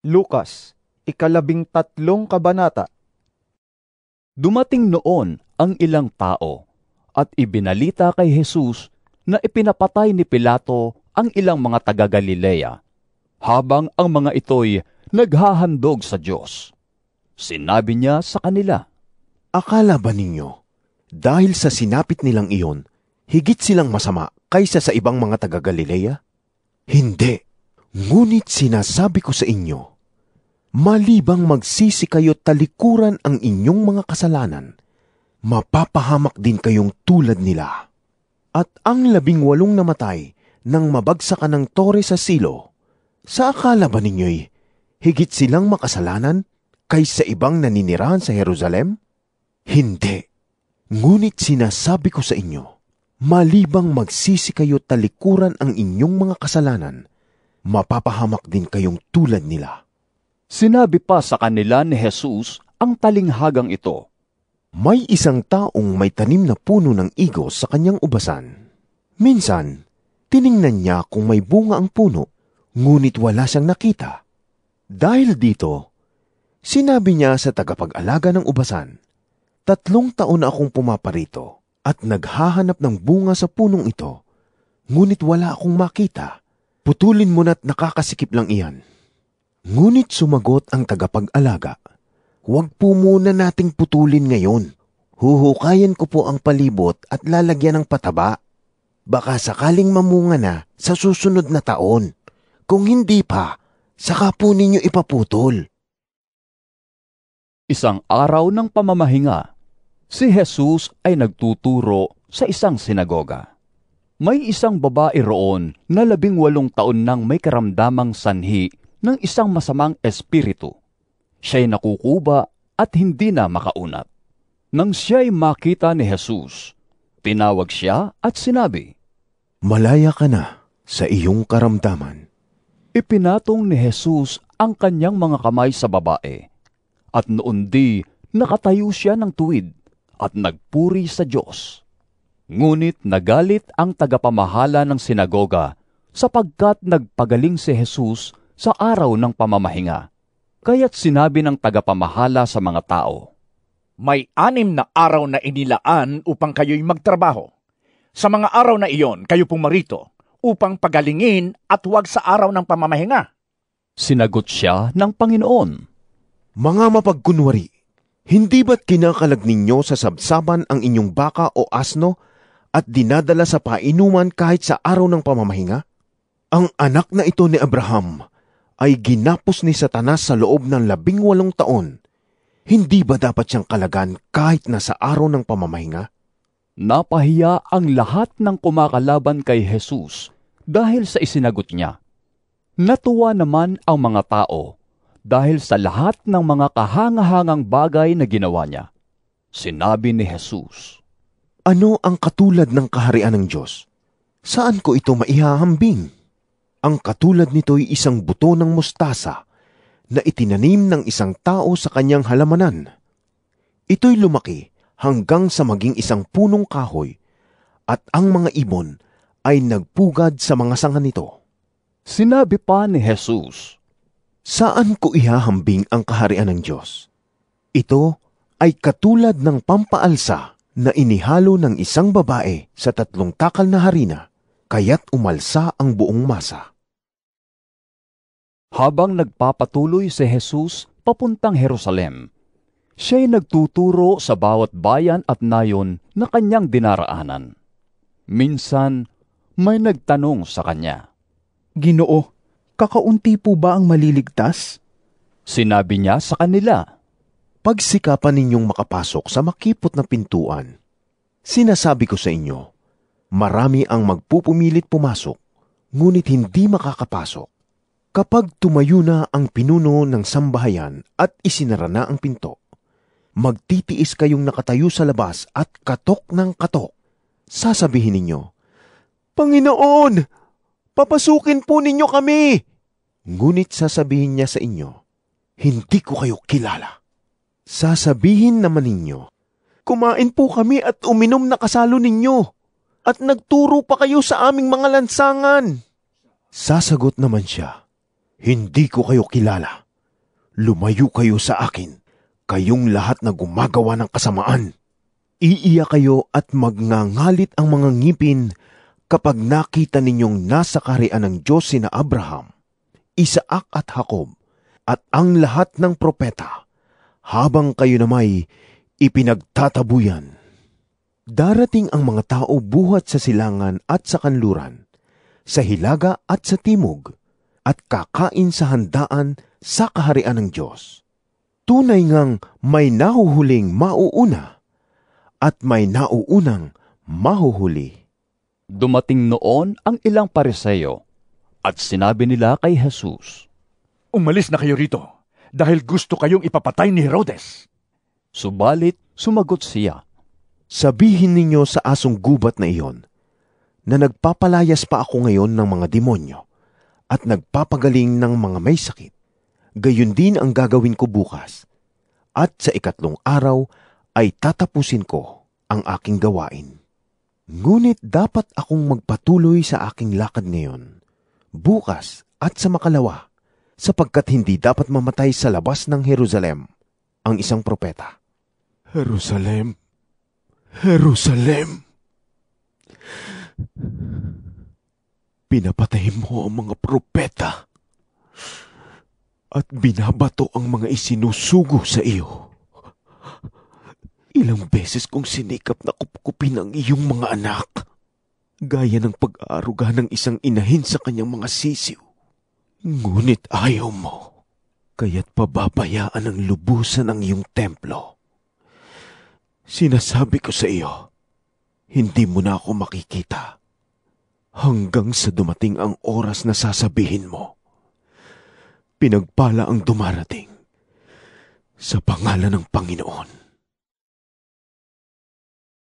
Lukas, 13 kabanata. Dumating noon ang ilang tao at ibinalita kay Jesus na ipinapatay ni Pilato ang ilang mga taga-Galilea, habang ang mga ito'y naghahandog sa Diyos. Sinabi niya sa kanila, Akala ba ninyo, dahil sa sinapit nilang iyon, higit silang masama kaysa sa ibang mga taga-Galilea? Hindi. Ngunit sinasabi ko sa inyo, malibang magsisi kayo talikuran ang inyong mga kasalanan, mapapahamak din kayong tulad nila. At ang 18 namatay nang mabagsakan ng tore sa Silo, sa akala ba ninyo'y higit silang makasalanan kaysa ibang naninirahan sa Jerusalem? Hindi. Ngunit sinasabi ko sa inyo, malibang magsisi kayo talikuran ang inyong mga kasalanan, mapapahamak din kayong tulad nila. Sinabi pa sa kanila ni Jesus ang talinghagang ito, May isang taong may tanim na puno ng igos sa kanyang ubasan. Minsan, tiningnan niya kung may bunga ang puno, ngunit wala siyang nakita. Dahil dito, sinabi niya sa tagapag-alaga ng ubasan, 3 taon na akong pumaparito at naghahanap ng bunga sa punong ito, ngunit wala akong makita. Putulin mo na't nakakasikip lang iyan. Ngunit sumagot ang tagapag-alaga, Huwag po muna nating putulin ngayon. Huhukayan ko po ang palibot at lalagyan ng pataba. Baka sakaling mamunga na sa susunod na taon. Kung hindi pa, saka po ninyo ipaputol. Isang araw ng pamamahinga, si Jesus ay nagtuturo sa isang sinagoga. May isang babae roon na 18 taon nang may karamdamang sanhi ng isang masamang espiritu. Siya'y nakukuba at hindi na makaunat. Nang siya'y makita ni Jesus, tinawag siya at sinabi, Malaya ka na sa iyong karamdaman. Ipinatong ni Jesus ang kanyang mga kamay sa babae, at noon di nakatayo siya ng tuwid at nagpuri sa Diyos. Ngunit nagalit ang tagapamahala ng sinagoga sapagkat nagpagaling si Jesus sa araw ng pamamahinga. Kaya't sinabi ng tagapamahala sa mga tao, May 6 na araw na inilaan upang kayo'y magtrabaho. Sa mga araw na iyon, kayo pumarito upang pagalingin at huwag sa araw ng pamamahinga. Sinagot siya ng Panginoon, Mga mapagkunwari, hindi ba't kinakalag ninyo sa sabsaban ang inyong baka o asno at dinadala sa painuman kahit sa araw ng pamamahinga? Ang anak na ito ni Abraham ay ginapos ni Satanas sa loob ng 18 taon. Hindi ba dapat siyang kalagan kahit na sa araw ng pamamahinga? Napahiya ang lahat ng kumakalaban kay Jesus dahil sa isinagot niya. Natuwa naman ang mga tao dahil sa lahat ng mga kahangahangang bagay na ginawa niya. Sinabi ni Jesus, Ano ang katulad ng kaharian ng Diyos? Saan ko ito maihahambing? Ang katulad nito'y isang buto ng mustasa na itinanim ng isang tao sa kanyang halamanan. Ito'y lumaki hanggang sa maging isang punong kahoy at ang mga ibon ay nagpugad sa mga sanga nito. Sinabi pa ni Jesus, Saan ko ihahambing ang kaharian ng Diyos? Ito ay katulad ng pampaalsa na inihalo ng isang babae sa 3 takal na harina, kaya't umalsa ang buong masa. Habang nagpapatuloy si Jesus papuntang Jerusalem, siya'y nagtuturo sa bawat bayan at nayon na kanyang dinaraanan. Minsan, may nagtanong sa kanya, Ginoo, kakaunti po ba ang maliligtas? Sinabi niya sa kanila, Pagsikapan ninyong makapasok sa makipot na pintuan. Sinasabi ko sa inyo, marami ang magpupumilit pumasok, ngunit hindi makakapasok. Kapag tumayo na ang pinuno ng sambahayan at isinara na ang pinto, magtitiis kayong nakatayo sa labas at katok ng katok. Sasabihin ninyo, Panginoon, papasukin po ninyo kami! Ngunit sasabihin niya sa inyo, Hindi ko kayo kilala. Sasabihin naman ninyo, Kumain po kami at uminom na kasalo ninyo, at nagturo pa kayo sa aming mga lansangan. Sasagot naman siya, Hindi ko kayo kilala. Lumayo kayo sa akin, kayong lahat na gumagawa ng kasamaan. Iiyak kayo at magngangalit ang mga ngipin kapag nakita ninyong nasa kaharian ng Diyos sina Abraham, Isaac at Jacob, at ang lahat ng propeta, habang kayo na may ipinagtatabuyan. Darating ang mga tao buhat sa silangan at sa kanluran, sa hilaga at sa timog, at kakain sa handaan sa kaharian ng Diyos. Tunay ngang may nahuhuling mauuna, at may nauunang mahuhuli. Dumating noon ang ilang Pariseo, at sinabi nila kay Jesus, Umalis na kayo rito, dahil gusto kayong ipapatay ni Herodes. subalit sumagot siya, Sabihin ninyo sa asong gubat na iyon, na nagpapalayas pa ako ngayon ng mga demonyo, at nagpapagaling ng mga may sakit. Gayon din ang gagawin ko bukas, at sa 3 araw ay tatapusin ko ang aking gawain. Ngunit dapat akong magpatuloy sa aking lakad ngayon, bukas at sa makalawa, sapagkat hindi dapat mamatay sa labas ng Jerusalem ang isang propeta. Jerusalem, Jerusalem! Pinapatay mo ang mga propeta at binabato ang mga isinusugo sa iyo. Ilang beses kong sinikap na kupkupin ang iyong mga anak, gaya ng pag-aaruga ng isang inahin sa kanyang mga sisiw. Ngunit ayaw mo, kaya't pababayaan ng lubusan ang iyong templo. Sinasabi ko sa iyo, hindi mo na ako makikita hanggang sa dumating ang oras na sasabihin mo, pinagpala ang dumarating sa pangalan ng Panginoon.